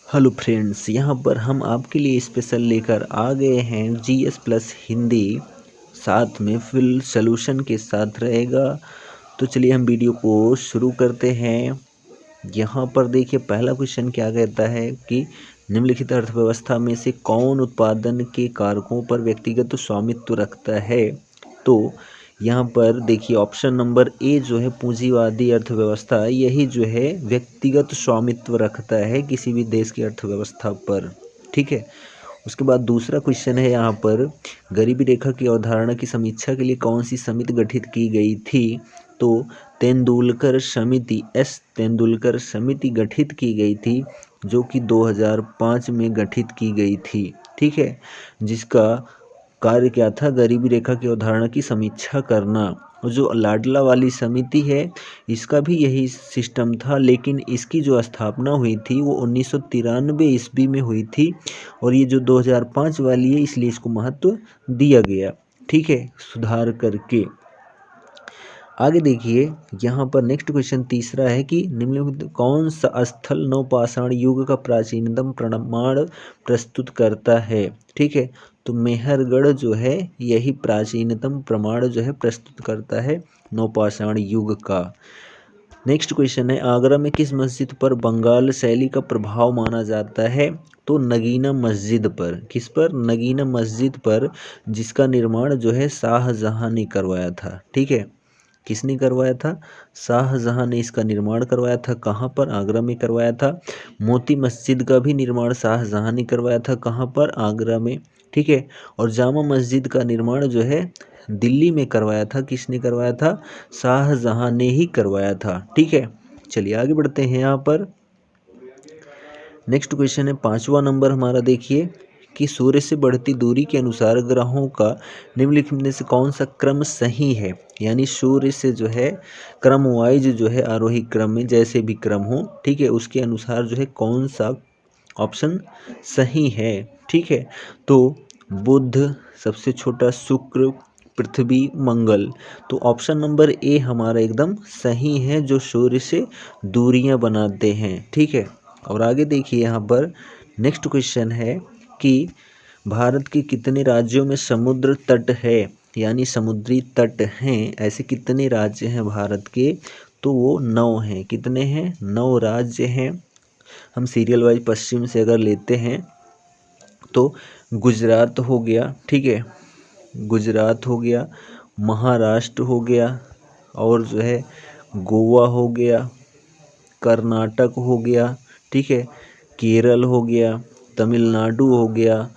Hello friends, यहाँ पर हम आपके लिए स्पेशल लेकर आ गए हैं जीएस प्लस हिंदी, साथ में फुल सॉल्यूशन के साथ रहेगा। तो चलिए हम वीडियो को शुरू करते हैं। यहाँ पर देखिए पहला क्वेश्चन क्या कहता है कि निम्नलिखित अर्थव्यवस्था में से कौन उत्पादन के कारकों पर व्यक्तिगत स्वामित्व रखता है। तो यहाँ पर देखिए ऑप्शन नंबर ए जो है पूंजीवादी अर्थव्यवस्था, यही जो है व्यक्तिगत स्वामित्व रखता है किसी भी देश की अर्थव्यवस्था पर। ठीक है। उसके बाद दूसरा क्वेश्चन है यहाँ पर गरीबी रेखा की अवधारणा की समीक्षा के लिए कौन सी समिति गठित की गई थी। तो तेंदुलकर समिति, एस तेंदुलकर समिति गठित की गई थी, जो कि 2005 में गठित की गई थी। ठीक है। जिसका कार्य क्या था, गरीबी रेखा की अवधारणा की समीक्षा करना। और जो लाडला वाली समिति है, इसका भी यही सिस्टम था, लेकिन इसकी जो स्थापना हुई थी वो 1993 ईस्वी में हुई थी, और ये जो 2005 वाली है इसलिए इसको महत्व दिया गया। ठीक है, सुधार करके। आगे देखिए यहाँ पर नेक्स्ट क्वेश्चन तीसरा है कि निम्नलिखित कौन सा स्थल नवपाषाण युग का प्राचीनतम प्रमाण प्रस्तुत करता है। ठीक है। तो मेहरगढ़ जो है यही प्राचीनतम प्रमाण जो है प्रस्तुत करता है नवपाषाण युग का। नेक्स्ट क्वेश्चन है आगरा में किस मस्जिद पर बंगाल शैली का प्रभाव माना जाता है। तो नगीना मस्जिद पर। किस पर? नगीना मस्जिद पर, जिसका निर्माण जो है शाहजहां ने करवाया था। ठीक है। किसने करवाया था? शाहजहां ने इसका निर्माण करवाया था। कहाँ पर? आगरा में करवाया था। मोती मस्जिद का भी निर्माण शाहजहां ने करवाया था। कहाँ पर? आगरा में। ठीक है। और जामा मस्जिद का निर्माण जो है दिल्ली में करवाया था। किसने करवाया था? शाहजहां ने ही करवाया था। ठीक है। चलिए आगे बढ़ते हैं। यहाँ पर नेक्स्ट क्वेश्चन है 5वां नंबर हमारा, देखिए कि सूर्य से बढ़ती दूरी के अनुसार ग्रहों का निम्नलिखित में से कौन सा क्रम सही है। यानी सूर्य से जो है क्रम वाइज जो है आरोही क्रम में जैसे भी क्रम हो, ठीक है, उसके अनुसार जो है कौन सा ऑप्शन सही है। ठीक है। तो बुध सबसे छोटा, शुक्र, पृथ्वी, मंगल। तो ऑप्शन नंबर ए हमारा एकदम सही है, जो सूर्य से दूरियां बनाते हैं। ठीक है। और आगे देखिए यहाँ पर नेक्स्ट क्वेश्चन है कि भारत के कितने राज्यों में समुद्र तट है, यानी समुद्री तट हैं। ऐसे कितने राज्य हैं भारत के? तो वो 9 हैं। कितने हैं? 9 राज्य हैं। हम सीरियल वाइज पश्चिम से अगर लेते हैं तो गुजरात हो गया। ठीक है। गुजरात हो गया, महाराष्ट्र हो गया, और जो है गोवा हो गया, कर्नाटक हो गया। ठीक है। केरल हो गया, तमिलनाडु हो गया,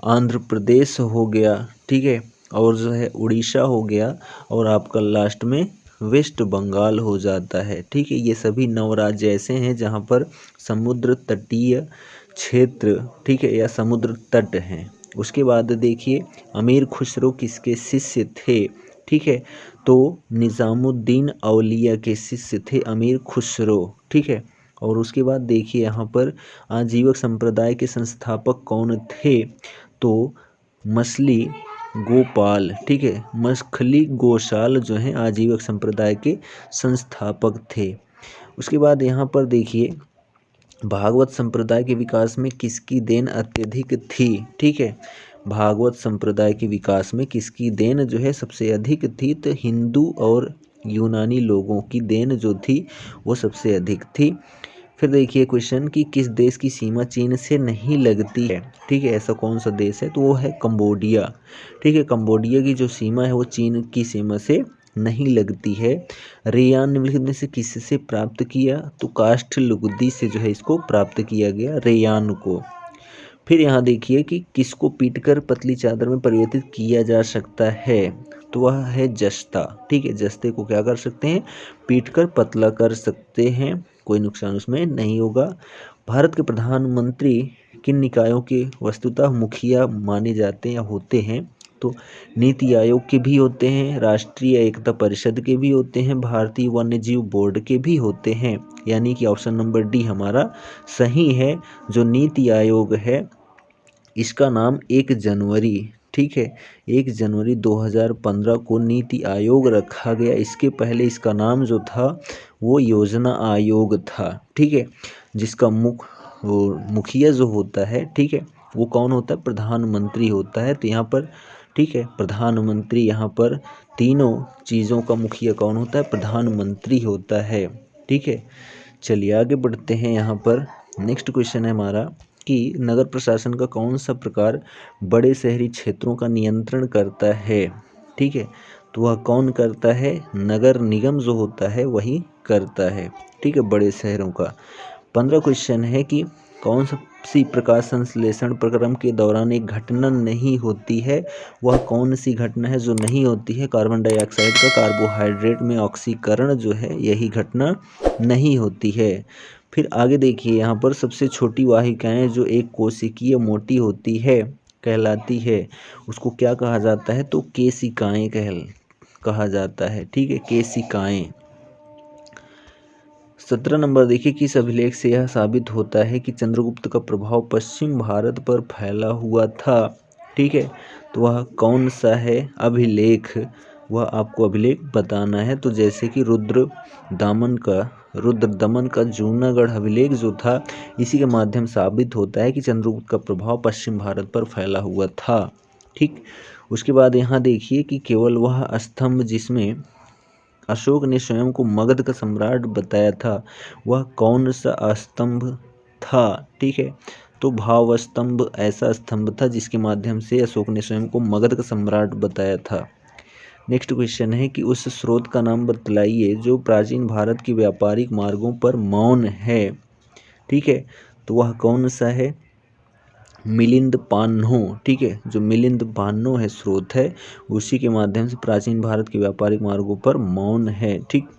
आंध्र प्रदेश हो गया। ठीक है। और जो है उड़ीसा हो गया, और आपका लास्ट में वेस्ट बंगाल हो जाता है। ठीक है। ये सभी 9 राज्य ऐसे हैं जहाँ पर समुद्र तटीय क्षेत्र, ठीक है, या समुद्र तट हैं। उसके बाद देखिए अमीर खुसरो किसके शिष्य थे। ठीक है। तो निज़ामुद्दीन औलिया के शिष्य थे अमीर खुसरो। ठीक है। और उसके बाद देखिए यहाँ पर आजीवक संप्रदाय के संस्थापक कौन थे। तो मछली गोपाल, ठीक है, मछली गोशाल जो हैं आजीवक संप्रदाय के संस्थापक थे। उसके बाद यहाँ पर देखिए भागवत संप्रदाय के विकास में किसकी देन अत्यधिक थी। ठीक है। भागवत संप्रदाय के विकास में किसकी देन जो है सबसे अधिक थी। तो हिंदू और यूनानी लोगों की देन जो थी वो सबसे अधिक थी। फिर देखिए क्वेश्चन कि किस देश की सीमा चीन से नहीं लगती है। ठीक है। ऐसा कौन सा देश है? तो वो है कंबोडिया। ठीक है। कंबोडिया की जो सीमा है वो चीन की सीमा से नहीं लगती है। रेयान निम्नलिखित में से किससे प्राप्त किया। तो काष्ठ लुगदी से जो है इसको प्राप्त किया गया, रेयान को। फिर यहाँ देखिए कि किसको पीटकर पतली चादर में परिवर्तित किया जा सकता है। तो वह है जस्ता। ठीक है। जस्ते को क्या कर सकते हैं? पीटकर पतला कर सकते हैं, कोई नुकसान उसमें नहीं होगा। भारत के प्रधानमंत्री किन निकायों के वस्तुतः मुखिया माने जाते हैं या होते हैं। तो नीति आयोग के भी होते हैं, राष्ट्रीय एकता परिषद के भी होते हैं, भारतीय वन्यजीव बोर्ड के भी होते हैं। यानी कि ऑप्शन नंबर डी हमारा सही है। जो नीति आयोग है इसका नाम 1 जनवरी, ठीक है, 1 जनवरी 2015 को नीति आयोग रखा गया। इसके पहले इसका नाम जो था वो योजना आयोग था। ठीक है। जिसका वो मुखिया जो होता है, ठीक है, वो कौन होता है, प्रधानमंत्री होता है। तो यहाँ पर ठीक है, प्रधानमंत्री, यहाँ पर तीनों चीज़ों का मुखिया कौन होता है, प्रधानमंत्री होता है। ठीक है, चलिए आगे बढ़ते हैं। यहाँ पर नेक्स्ट क्वेश्चन है हमारा कि नगर प्रशासन का कौन सा प्रकार बड़े शहरी क्षेत्रों का नियंत्रण करता है। ठीक है, तो वह कौन करता है, नगर निगम जो होता है वही करता है। ठीक है, बड़े शहरों का। 15 क्वेश्चन है कि कौन सी प्रकाश संश्लेषण प्रक्रम के दौरान एक घटना नहीं होती है, वह कौन सी घटना है जो नहीं होती है, कार्बन डाइऑक्साइड का कार्बोहाइड्रेट में ऑक्सीकरण जो है यही घटना नहीं होती है। फिर आगे देखिए, यहाँ पर सबसे छोटी वाहिकाएं जो एक कोशिकीय मोटी होती है कहलाती है, उसको क्या कहा जाता है, तो केशिकाएं कहा जाता है। ठीक है, केशिकाएं। 17 नंबर देखिए, किस अभिलेख से यह साबित होता है कि चंद्रगुप्त का प्रभाव पश्चिम भारत पर फैला हुआ था। ठीक है, तो वह कौन सा है अभिलेख, वह आपको अभिलेख बताना है। तो जैसे कि रुद्रदमन का जूनागढ़ अभिलेख जो था, इसी के माध्यम साबित होता है कि चंद्रगुप्त का प्रभाव पश्चिम भारत पर फैला हुआ था। ठीक, उसके बाद यहाँ देखिए कि केवल वह स्तंभ जिसमें अशोक ने स्वयं को मगध का सम्राट बताया था, वह कौन सा स्तंभ था। ठीक है, तो भाव स्तंभ ऐसा स्तंभ था जिसके माध्यम से अशोक ने स्वयं को मगध का सम्राट बताया था। नेक्स्ट क्वेश्चन है कि उस स्रोत का नाम बतलाइए जो प्राचीन भारत के व्यापारिक मार्गों पर मौन है। ठीक है, तो वह कौन सा है, मिलिंद पान्हो। ठीक है, जो मिलिंद पान्हो है स्रोत है, उसी के माध्यम से प्राचीन भारत के व्यापारिक मार्गों पर मौन है। ठीक,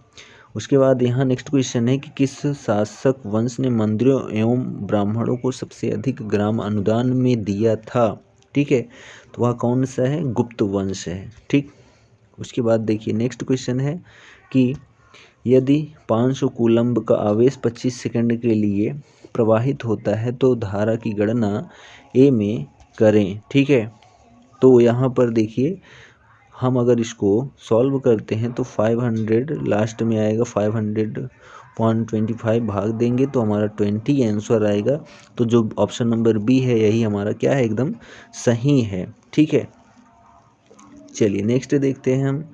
उसके बाद यहाँ नेक्स्ट क्वेश्चन है कि किस शासक वंश ने मंदिरों एवं ब्राह्मणों को सबसे अधिक ग्राम अनुदान में दिया था। ठीक है, तो वह कौन सा है, गुप्त वंश है। ठीक, उसके बाद देखिए नेक्स्ट क्वेश्चन है कि यदि 500 कूलम्ब का आवेश 25 सेकंड के लिए प्रवाहित होता है तो धारा की गणना ए में करें। ठीक है, तो यहाँ पर देखिए हम अगर इसको सॉल्व करते हैं तो 500 लास्ट में आएगा, 500.25 भाग देंगे तो हमारा 20 आंसर आएगा। तो जो ऑप्शन नंबर बी है यही हमारा क्या है, एकदम सही है। ठीक है, चलिए नेक्स्ट देखते हैं हम।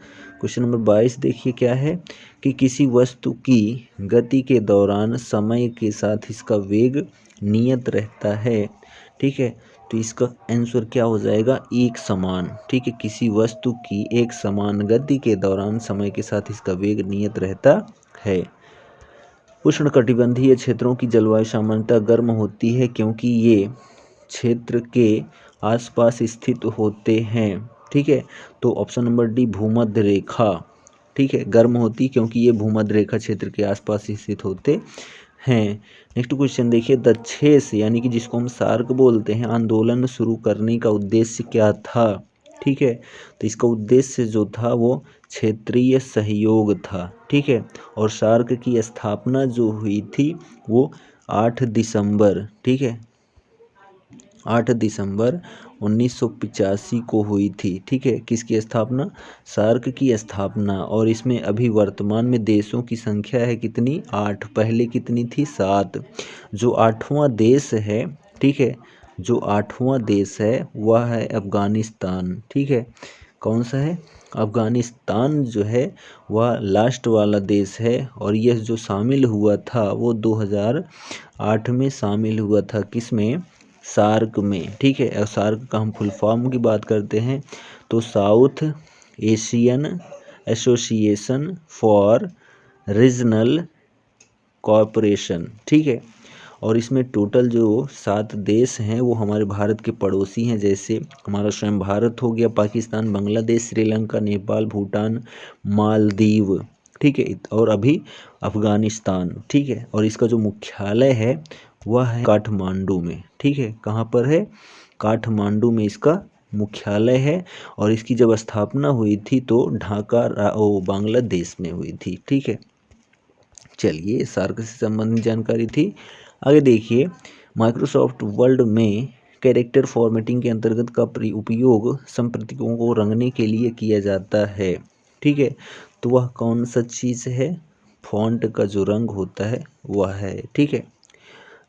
क्वेश्चन नंबर 22 देखिए क्या है कि किसी वस्तु की गति के दौरान समय के साथ इसका वेग नियत रहता है। ठीक है, तो इसका आंसर क्या हो जाएगा, एक समान। ठीक है, किसी वस्तु की एक समान गति के दौरान समय के साथ इसका वेग नियत रहता है। उष्णकटिबंधीय क्षेत्रों की जलवायु सामान्यतः गर्म होती है क्योंकि ये क्षेत्र के आसपास स्थित होते हैं। ठीक है, तो ऑप्शन नंबर डी भूमध्य रेखा। ठीक है, गर्म होती क्योंकि ये भूमध्य रेखा क्षेत्र के आसपास स्थित होते हैं। नेक्स्ट क्वेश्चन देखिए, दक्षेस यानी कि जिसको हम सार्क बोलते हैं, आंदोलन शुरू करने का उद्देश्य क्या था। ठीक है, तो इसका उद्देश्य जो था वो क्षेत्रीय सहयोग था। ठीक है, और सार्क की स्थापना जो हुई थी वो 8 दिसंबर, ठीक है, 8 दिसंबर 1985 को हुई थी। ठीक है, किसकी स्थापना, सार्क की स्थापना। और इसमें अभी वर्तमान में देशों की संख्या है कितनी, 8, पहले कितनी थी, 7। जो 8वां देश है, ठीक है, जो 8वां देश है वह है अफगानिस्तान। ठीक है, कौन सा है, अफगानिस्तान जो है वह लास्ट वाला देश है। और यह जो शामिल हुआ था वो 2008 में शामिल हुआ था, किसमें, सार्क में। ठीक है, और सार्क का हम फुल फॉर्म की बात करते हैं तो south Asian association for regional corporation. ठीक है, और इसमें टोटल जो 7 देश हैं वो हमारे भारत के पड़ोसी हैं, जैसे हमारा स्वयं भारत हो गया, पाकिस्तान, बांग्लादेश, श्रीलंका, नेपाल, भूटान, मालदीव। ठीक है, और अभी अफगानिस्तान। ठीक है, और इसका जो मुख्यालय है वह है काठमांडू में। ठीक है, कहाँ पर है, काठमांडू में इसका मुख्यालय है। और इसकी जब स्थापना हुई थी तो ढाका बांग्लादेश में हुई थी। ठीक है, चलिए सार्क से संबंधित जानकारी थी। आगे देखिए, माइक्रोसॉफ्ट वर्ड में कैरेक्टर फॉर्मेटिंग के अंतर्गत का उपयोग संप्रतीकों को रंगने के लिए किया जाता है। ठीक है, तो वह कौन सा चीज़ है, फॉन्ट का जो रंग होता है वह है। ठीक है,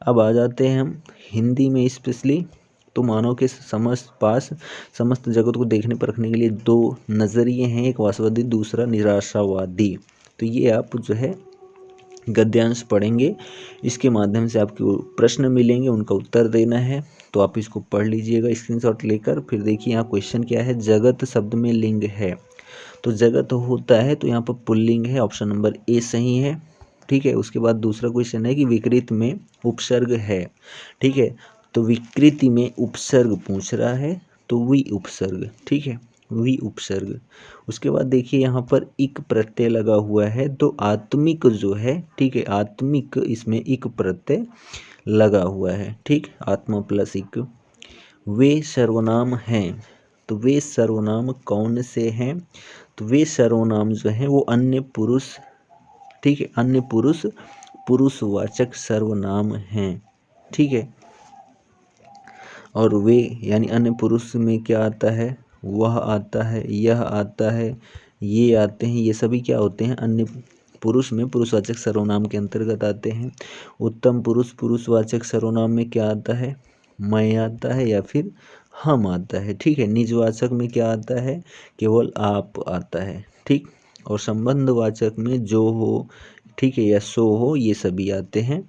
अब आ जाते हैं हम हिंदी में स्पेशली। तो मानव के समस्त जगत को देखने परखने के लिए दो नज़रिए हैं, एक आशावादी दूसरा निराशावादी। तो ये आप जो है गद्यांश पढ़ेंगे, इसके माध्यम से आपको प्रश्न मिलेंगे, उनका उत्तर देना है। तो आप इसको पढ़ लीजिएगा स्क्रीनशॉट लेकर। फिर देखिए यहाँ क्वेश्चन क्या है, जगत शब्द में लिंग है। तो जगत होता है तो यहाँ पर पुल्लिंग है, ऑप्शन नंबर ए सही है। ठीक है, उसके बाद दूसरा क्वेश्चन है कि विकृति में उपसर्ग है। ठीक है, तो विकृति में उपसर्ग पूछ रहा है, तो वी उपसर्ग। ठीक है, वी उपसर्ग। उसके बाद देखिए यहाँ पर इक प्रत्यय लगा हुआ है, तो आत्मिक जो है, ठीक है, आत्मिक इसमें इक प्रत्यय लगा हुआ है। ठीक, आत्मा प्लस इक। वे सर्वनाम हैं, तो वे सर्वनाम कौन से हैं? तो वे सर्वनाम जो हैं वो अन्य पुरुष, ठीक है, अन्य पुरुष पुरुषवाचक सर्वनाम हैं। ठीक है, और वे यानी अन्य पुरुष में क्या आता है, वह आता है, यह आता है, ये आते हैं, ये सभी क्या होते हैं, अन्य पुरुष में पुरुषवाचक सर्वनाम के अंतर्गत आते हैं। उत्तम पुरुष पुरुषवाचक सर्वनाम में क्या आता है, मैं आता है या फिर हम आता है। ठीक है, निजवाचक में क्या आता है, केवल आप आता है। ठीक, और संबंधवाचक में जो हो, ठीक है, या सो हो, ये सभी आते हैं।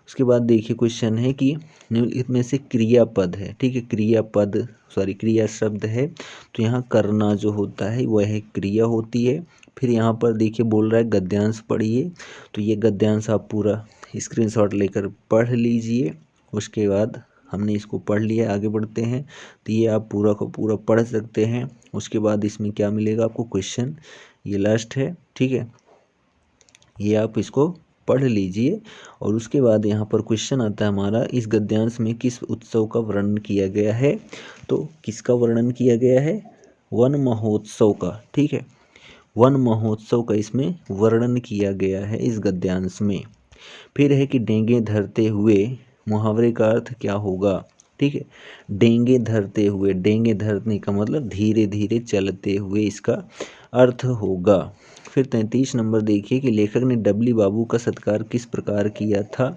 उसके बाद देखिए क्वेश्चन है कि निम्नलिखित में से क्रियापद है। ठीक है, क्रिया शब्द है, तो यहाँ करना जो होता है वह क्रिया होती है। फिर यहाँ पर देखिए बोल रहा है गद्यांश पढ़िए, तो ये गद्यांश आप पूरा स्क्रीनशॉट लेकर पढ़ लीजिए। उसके बाद हमने इसको पढ़ लिया, आगे बढ़ते हैं। तो ये आप पूरा का पूरा पढ़ सकते हैं। उसके बाद इसमें क्या मिलेगा आपको, क्वेश्चन, ये लास्ट है। ठीक है, ये आप इसको पढ़ लीजिए। और उसके बाद यहाँ पर क्वेश्चन आता है हमारा, इस गद्यांश में किस उत्सव का वर्णन किया गया है? तो किसका वर्णन किया गया है, वन महोत्सव का। ठीक है, वन महोत्सव का इसमें वर्णन किया गया है इस गद्यांश में। फिर है कि डेंगे धरते हुए मुहावरे का अर्थ क्या होगा? ठीक है, डेंगे धरते हुए, डेंगे धरने का मतलब धीरे धीरे चलते हुए इसका अर्थ होगा। फिर 33 नंबर देखिए कि लेखक ने डबली बाबू का सत्कार किस प्रकार किया था?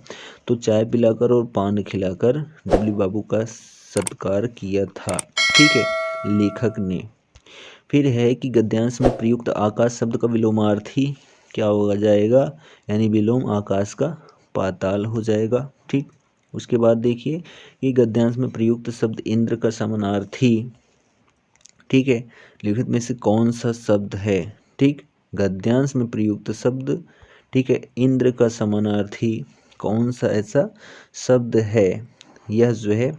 तो चाय पिलाकर और पान खिलाकर डबली बाबू का सत्कार किया था। ठीक है, लेखक ने। फिर है कि गद्यांश में प्रयुक्त आकाश शब्द का विलोमार्थी क्या हो जाएगा, यानी विलोम आकाश का पाताल हो जाएगा। ठीक, उसके बाद देखिए कि गद्यांश में प्रयुक्त शब्द इंद्र का समानार्थी, ठीक है, लिखित में से कौन सा शब्द है? ठीक, गद्यांश में प्रयुक्त शब्द, ठीक है, इंद्र का समानार्थी कौन सा ऐसा शब्द है? यह जो है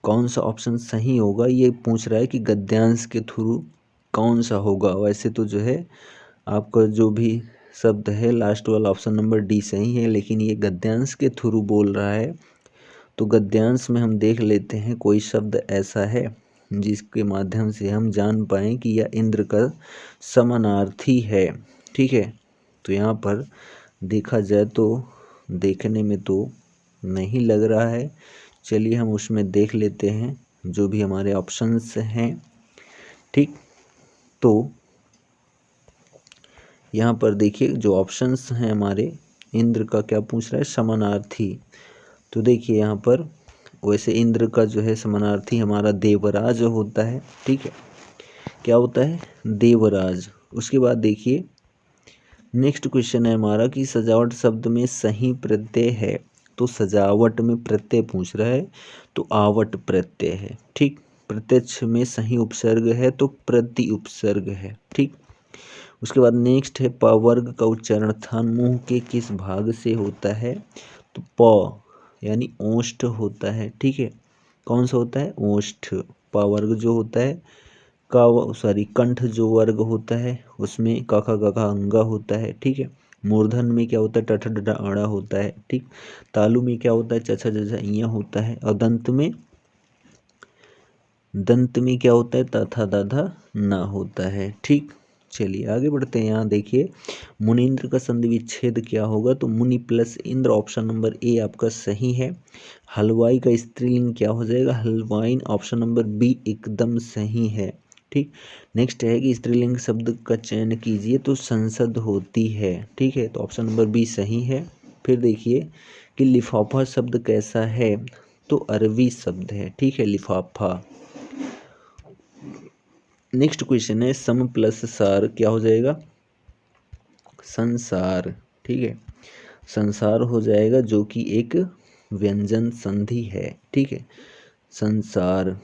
कौन सा ऑप्शन सही होगा, ये पूछ रहा है कि गद्यांश के थ्रू कौन सा होगा। वैसे तो जो है आपका जो भी शब्द है लास्ट वाला ऑप्शन नंबर डी सही है, लेकिन ये गद्यांश के थ्रू बोल रहा है। तो गद्यांश में हम देख लेते हैं कोई शब्द ऐसा है जिसके माध्यम से हम जान पाएँ कि यह इंद्र का समानार्थी है। ठीक है, तो यहाँ पर देखा जाए तो देखने में तो नहीं लग रहा है। चलिए हम उसमें देख लेते हैं जो भी हमारे ऑप्शंस हैं। ठीक, तो यहाँ पर देखिए जो ऑप्शंस हैं हमारे, इंद्र का क्या पूछ रहा है, समानार्थी। तो देखिए यहाँ पर वैसे इंद्र का जो है समानार्थी हमारा देवराज होता है। ठीक है, क्या होता है, देवराज। उसके बाद देखिए नेक्स्ट क्वेश्चन है हमारा कि सजावट शब्द में सही प्रत्यय है। तो सजावट में प्रत्यय पूछ रहा है, तो आवट प्रत्यय है। ठीक, प्रत्यक्ष में सही उपसर्ग है तो प्रति उपसर्ग है। ठीक, उसके बाद नेक्स्ट है प वर्ग का उच्चारण स्थान मुंह के किस भाग से होता है? तो प यानी ओष्ठ होता है। ठीक है, कौन सा होता है, ओष्ठ। प वर्ग जो होता है कंठ जो वर्ग होता है उसमें क ख ग घ अंगा होता है। ठीक है, मूर्धन में क्या होता है, ट ठ ड ढ अड़ा होता है। ठीक, तालु में क्या होता है, च छ ज झ ञ होता है। और दंत में क्या होता है, त थ द ध न होता है। ठीक, चलिए आगे बढ़ते हैं। यहाँ देखिए मुनीन्द्र का संधि विच्छेद क्या होगा? तो मुनि plus Indra, option number A आपका सही है। हलवाई का स्त्रीलिंग क्या हो जाएगा, हलवाइन, ऑप्शन नंबर बी एकदम सही है। ठीक, नेक्स्ट है कि स्त्रीलिंग शब्द का चयन कीजिए, तो संसद होती है। ठीक है, तो ऑप्शन नंबर बी सही है। फिर देखिए कि लिफाफा शब्द कैसा है, तो अरबी शब्द है, ठीक है, लिफाफा। नेक्स्ट क्वेश्चन है सम प्लस सार क्या हो जाएगा, संसार, ठीक है, संसार हो जाएगा जो कि एक व्यंजन संधि है, ठीक है, संसार।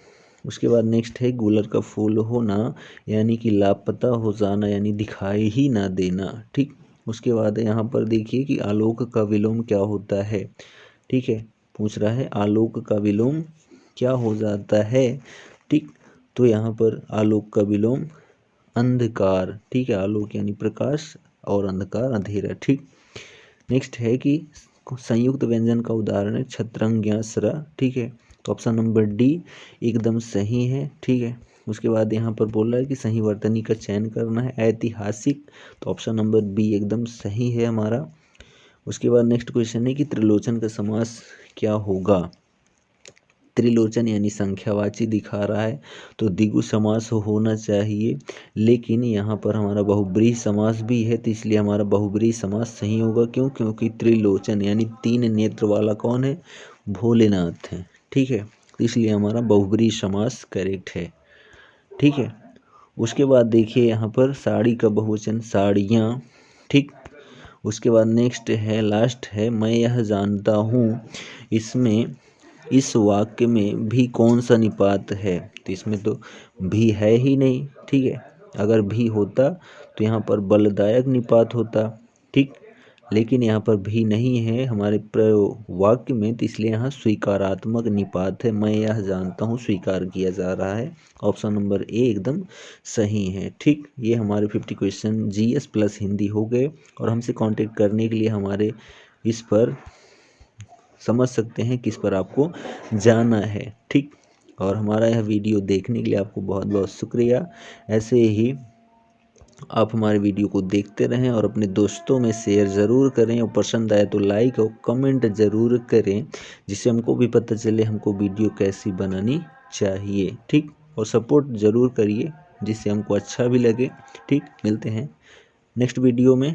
उसके बाद नेक्स्ट है गुलर का फूल होना यानी कि लापता हो जाना यानी दिखाई ही ना देना, ठीक। उसके बाद यहाँ पर देखिए कि आलोक का विलोम क्या होता है, ठीक है, पूछ रहा है आलोक का विलोम क्या हो जाता है, ठीक। तो यहाँ पर आलोक का विलोम अंधकार, ठीक है, आलोक यानी प्रकाश और अंधकार अंधेरा, ठीक। नेक्स्ट है कि संयुक्त व्यंजन का उदाहरण है छत्रंग्यास्र, ठीक है, तो ऑप्शन नंबर डी एकदम सही है, ठीक है। उसके बाद यहाँ पर बोल रहा है कि सही वर्तनी का चयन करना है, ऐतिहासिक, तो ऑप्शन नंबर बी एकदम सही है हमारा। उसके बाद नेक्स्ट क्वेश्चन है कि त्रिलोचन का समास क्या होगा, त्रिलोचन यानी संख्यावाची दिखा रहा है तो द्विगु समास होना चाहिए, लेकिन यहाँ पर हमारा बहुब्रीहि समास भी है तो इसलिए हमारा बहुब्रीहि समास सही होगा। क्यों, क्योंकि त्रिलोचन यानी 3 नेत्र वाला कौन है, भोलेनाथ है, ठीक है, तो इसलिए हमारा बहुब्रीहि समास करेक्ट है, ठीक है। उसके बाद देखिए यहाँ पर साड़ी का बहुवचन साड़ियाँ, ठीक। उसके बाद नेक्स्ट है लास्ट है मैं यह जानता हूँ, इसमें इस वाक्य में भी कौन सा निपात है, तो इसमें तो भी है ही नहीं, ठीक है, अगर भी होता तो यहाँ पर बलदायक निपात होता, ठीक, लेकिन यहाँ पर भी नहीं है हमारे वाक्य में, तो इसलिए यहाँ स्वीकारात्मक निपात है, मैं यह जानता हूँ स्वीकार किया जा रहा है, ऑप्शन नंबर ए एकदम सही है, ठीक। ये हमारे 50 क्वेश्चन जीएस प्लस हिंदी हो गए, और हमसे कांटेक्ट करने के लिए हमारे इस पर समझ सकते हैं किस पर आपको जाना है, ठीक। और हमारा यह वीडियो देखने के लिए आपको बहुत बहुत शुक्रिया। ऐसे ही आप हमारे वीडियो को देखते रहें और अपने दोस्तों में शेयर ज़रूर करें, और पसंद आए तो लाइक और कमेंट ज़रूर करें, जिससे हमको भी पता चले हमको वीडियो कैसी बनानी चाहिए, ठीक। और सपोर्ट ज़रूर करिए जिससे हमको अच्छा भी लगे, ठीक। मिलते हैं नेक्स्ट वीडियो में।